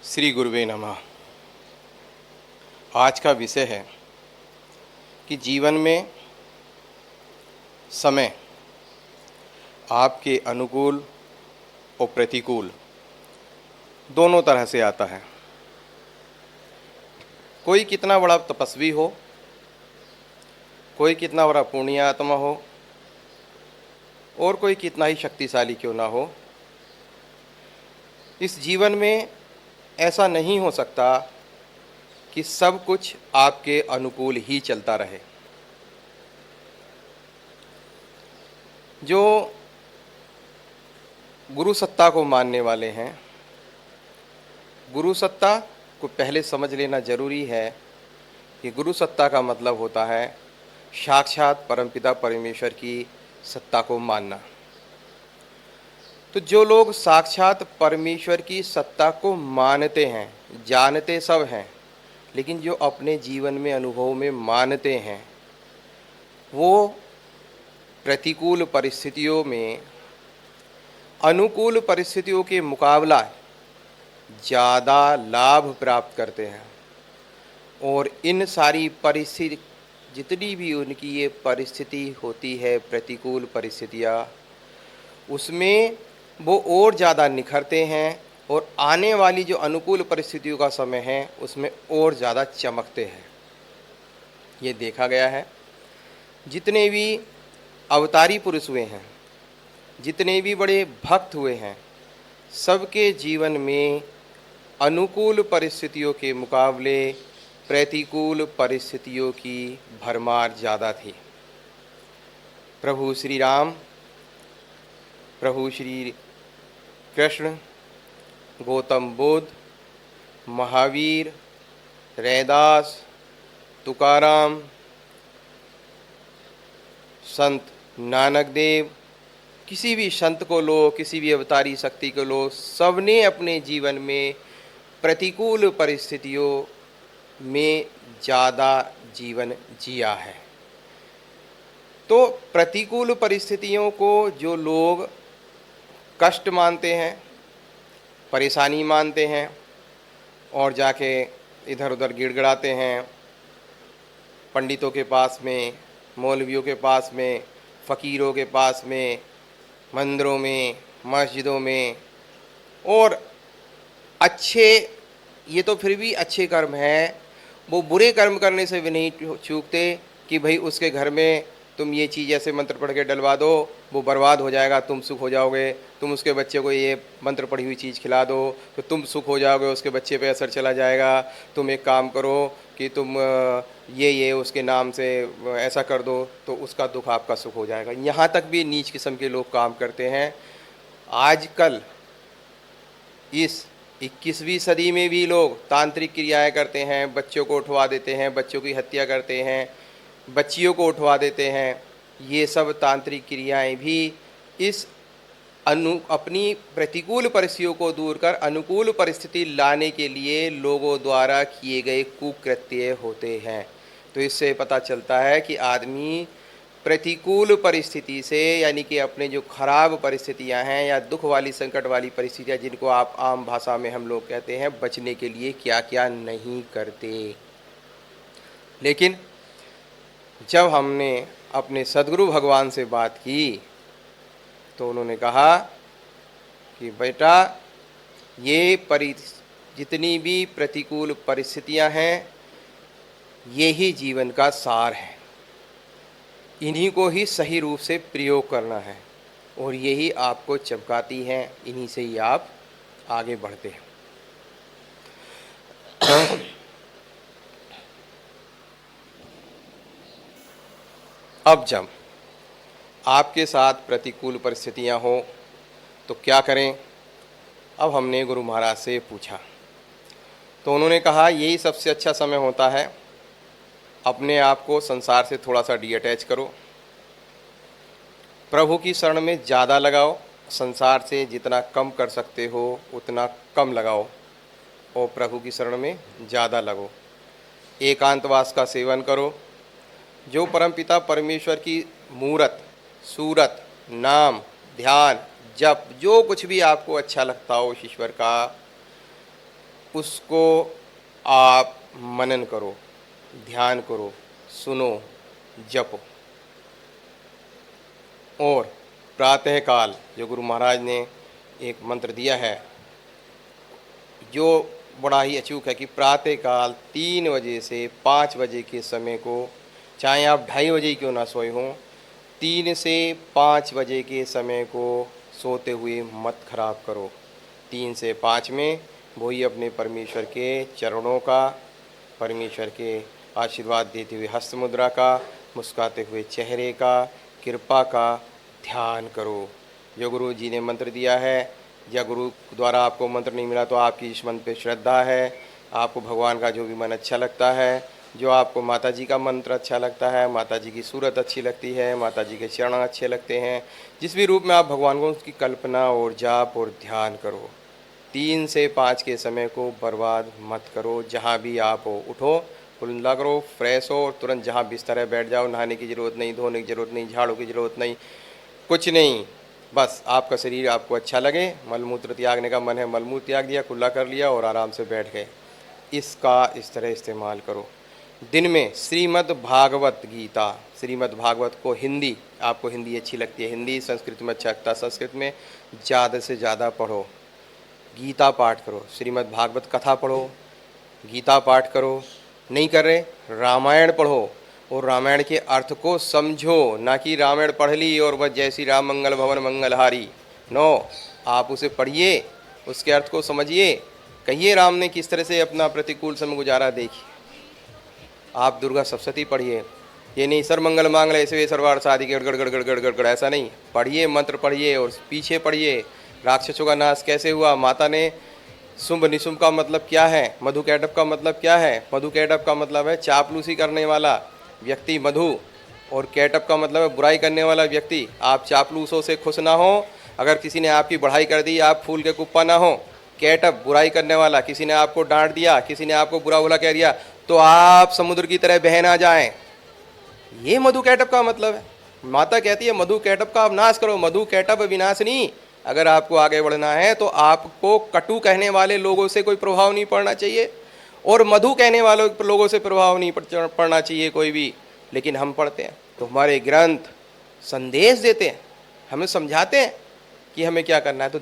श्री गुरुवे नमः। आज का विषय है कि जीवन में समय आपके अनुकूल और प्रतिकूल दोनों तरह से आता है। कोई कितना बड़ा तपस्वी हो, कोई कितना बड़ा पुण्य आत्मा हो, और कोई कितना ही शक्तिशाली क्यों ना हो, इस जीवन में ऐसा नहीं हो सकता कि सब कुछ आपके अनुकूल ही चलता रहे। जो गुरु सत्ता को मानने वाले हैं, गुरु सत्ता को पहले समझ लेना जरूरी है कि गुरु सत्ता का मतलब होता है साक्षात परमपिता परमेश्वर की सत्ता को मानना। तो जो लोग साक्षात परमेश्वर की सत्ता को मानते हैं, जानते सब हैं, लेकिन जो अपने जीवन में अनुभव में मानते हैं, वो प्रतिकूल परिस्थितियों में अनुकूल परिस्थितियों के मुकाबला ज़्यादा लाभ प्राप्त करते हैं। और इन सारी परिस्थिति, जितनी भी उनकी ये परिस्थिति होती है, प्रतिकूल परिस्थितियाँ, उसमें वो और ज़्यादा निखरते हैं और आने वाली जो अनुकूल परिस्थितियों का समय है उसमें और ज़्यादा चमकते हैं। ये देखा गया है, जितने भी अवतारी पुरुष हुए हैं, जितने भी बड़े भक्त हुए हैं, सबके जीवन में अनुकूल परिस्थितियों के मुकाबले प्रतिकूल परिस्थितियों की भरमार ज़्यादा थी। प्रभु श्री राम, प्रभु श्री कृष्ण, गौतम बुद्ध, महावीर, रैदास, तुकाराम, संत नानक देव, किसी भी संत को लो, किसी भी अवतारी शक्ति को लो, सबने अपने जीवन में प्रतिकूल परिस्थितियों में ज़्यादा जीवन जिया है। तो प्रतिकूल परिस्थितियों को जो लोग कष्ट मानते हैं, परेशानी मानते हैं और जाके इधर उधर गिड़गिड़ाते हैं, पंडितों के पास में, मौलवियों के पास में, फ़कीरों के पास में, मंदिरों में, मस्जिदों में, और अच्छे, ये तो फिर भी अच्छे कर्म हैं, वो बुरे कर्म करने से भी नहीं चूकते कि भाई उसके घर में तुम ये चीज़ ऐसे मंत्र पढ़ के डलवा दो, वो बर्बाद हो जाएगा, तुम सुख हो जाओगे। तुम उसके बच्चे को ये मंत्र पढ़ी हुई चीज़ खिला दो तो तुम सुख हो जाओगे, उसके बच्चे पे असर चला जाएगा। तुम एक काम करो कि तुम ये उसके नाम से ऐसा कर दो तो उसका दुख आपका सुख हो जाएगा। यहाँ तक भी नीच किस्म के लोग काम करते हैं। आजकल इस 21वीं सदी में भी लोग तांत्रिक क्रियाएं करते हैं, बच्चों को उठवा देते हैं, बच्चों की हत्या करते हैं, बच्चियों को उठवा देते हैं। ये सब तांत्रिक क्रियाएं भी इस अपनी प्रतिकूल परिस्थितियों को दूर कर अनुकूल परिस्थिति लाने के लिए लोगों द्वारा किए गए कुकृत्य होते हैं। तो इससे पता चलता है कि आदमी प्रतिकूल परिस्थिति से, यानी कि अपने जो खराब परिस्थितियां हैं या दुख वाली, संकट वाली परिस्थितियां, जिनको आप आम भाषा में हम लोग कहते हैं, बचने के लिए क्या क्या नहीं करते। लेकिन जब हमने अपने सद्गुरु भगवान से बात की तो उन्होंने कहा कि बेटा, ये जितनी भी प्रतिकूल परिस्थितियां हैं, ये ही जीवन का सार है, इन्हीं को ही सही रूप से प्रयोग करना है और यही आपको चमकाती हैं, इन्हीं से ही आप आगे बढ़ते हैं। अब जब आपके साथ प्रतिकूल परिस्थितियां हो तो क्या करें? अब हमने गुरु महाराज से पूछा तो उन्होंने कहा यही सबसे अच्छा समय होता है, अपने आप को संसार से थोड़ा सा डीअटैच करो, प्रभु की शरण में ज़्यादा लगाओ, संसार से जितना कम कर सकते हो उतना कम लगाओ और प्रभु की शरण में ज़्यादा लगो। एकांतवास का सेवन करो, जो परमपिता परमेश्वर की मूरत, सूरत, नाम, ध्यान, जप, जो कुछ भी आपको अच्छा लगता हो उस ईश्वर का, उसको आप मनन करो, ध्यान करो, सुनो, जपो। और प्रातःकाल जो गुरु महाराज ने एक मंत्र दिया है जो बड़ा ही अचूक है कि प्रातःकाल 3 बजे से 5 बजे के समय को, चाहे आप 2:30 बजे क्यों ना सोए हों, 3 से 5 बजे के समय को सोते हुए मत खराब करो। 3 से 5 में वही अपने परमेश्वर के चरणों का, परमेश्वर के आशीर्वाद देते हुए हस्त मुद्रा का, मुस्कुराते हुए चेहरे का, कृपा का ध्यान करो। जो गुरु जी ने मंत्र दिया है या गुरु द्वारा आपको मंत्र नहीं मिला तो आपकी इस मंत्र पे श्रद्धा है, आपको भगवान का जो भी मन अच्छा लगता है, जो आपको माता जी का मंत्र अच्छा लगता है, माता जी की सूरत अच्छी लगती है, माता जी के चरण अच्छे लगते हैं, जिस भी रूप में आप भगवान को उसकी कल्पना और जाप और ध्यान करो। 3 से 5 के समय को बर्बाद मत करो। जहाँ भी आप हो उठो, कुल्ला करो, फ्रेश हो और तुरंत जहाँ बिस्तर है बैठ जाओ। नहाने की ज़रूरत नहीं, धोने की ज़रूरत नहीं, झाड़ू की ज़रूरत नहीं, कुछ नहीं। बस आपका शरीर आपको अच्छा लगे, मलमूत्र त्यागने का मन है, मलमूत्र त्याग दिया, कुल्ला कर लिया और आराम से बैठ गए। इसका इस तरह इस्तेमाल करो। दिन में श्रीमद् भागवत गीता, श्रीमद् भागवत को हिंदी, आपको हिंदी अच्छी लगती है, हिंदी संस्कृत में अच्छा लगता है, संस्कृत में ज़्यादा से ज़्यादा पढ़ो, गीता पाठ करो, श्रीमद् भागवत कथा पढ़ो, गीता पाठ करो। नहीं कर रहे, रामायण पढ़ो और रामायण के अर्थ को समझो, ना कि रामायण पढ़ ली और बस जय श्री राम मंगल भवन मंगलहारी। नो, आप उसे पढ़िए, उसके अर्थ को समझिए, कहिए राम ने किस तरह से अपना प्रतिकूल समय गुजारा देखिए। आप दुर्गा सप्तशती पढ़िए, ये नहीं सर मंगल मांगल ऐसे सर्वार्थ साधि गड़गड़ गड़गड़ गड़गड़ गड़गड़, ऐसा नहीं। पढ़िए, मंत्र पढ़िए और पीछे पढ़िए राक्षसों का नाश कैसे हुआ, माता ने शुंभ निशुंभ का मतलब क्या है, मधु कैटभ का मतलब क्या है। मधु कैटभ का मतलब है चापलूसी करने वाला व्यक्ति मधु, और कैटभ का मतलब है बुराई करने वाला व्यक्ति। आप चापलूसों से खुश ना हो, अगर किसी ने आपकी बढ़ाई कर दी आप फूल के कुप्पा ना हो। कैटभ बुराई करने वाला, किसी ने आपको डांट दिया, किसी ने आपको बुरा भला कह दिया तो आप समुद्र की तरह बह ना जाएं, ये मधु कैटभ का मतलब है। माता कहती है मधु कैटभ का नाश करो, मधु कैटभ विनाशिनी। अगर आपको आगे बढ़ना है तो आपको कटु कहने वाले लोगों से कोई प्रभाव नहीं पड़ना चाहिए और मधु कहने वालों लोगों से प्रभाव नहीं पड़ना चाहिए कोई भी। लेकिन हम पढ़ते हैं तो हमारे ग्रंथ संदेश देते हैं, हमें समझाते हैं कि हमें क्या करना है। तो